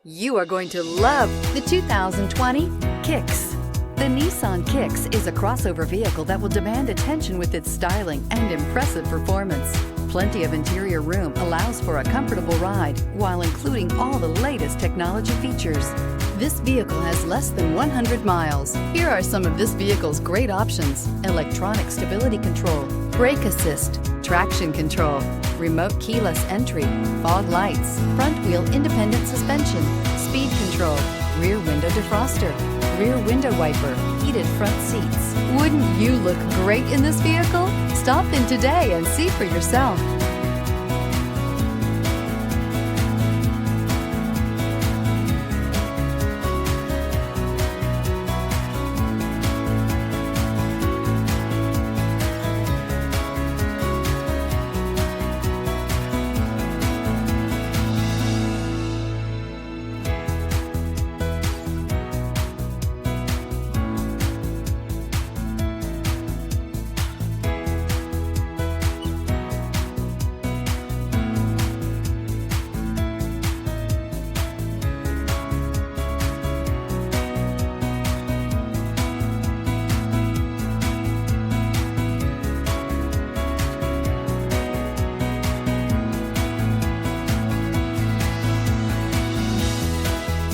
You are going to love the 2020 Kicks. The Nissan Kicks is a crossover vehicle that will demand attention with its styling and impressive performance. Plenty of interior room allows for a comfortable ride while including all the latest technology features. This vehicle has less than 100 miles. Here are some of this vehicle's great options: electronic stability control, brake assist, traction control, remote keyless entry, fog lights, front wheel independent suspension, speed control, rear window defroster, rear window wiper, heated front seats. Wouldn't you look great in this vehicle? Stop in today and see for yourself.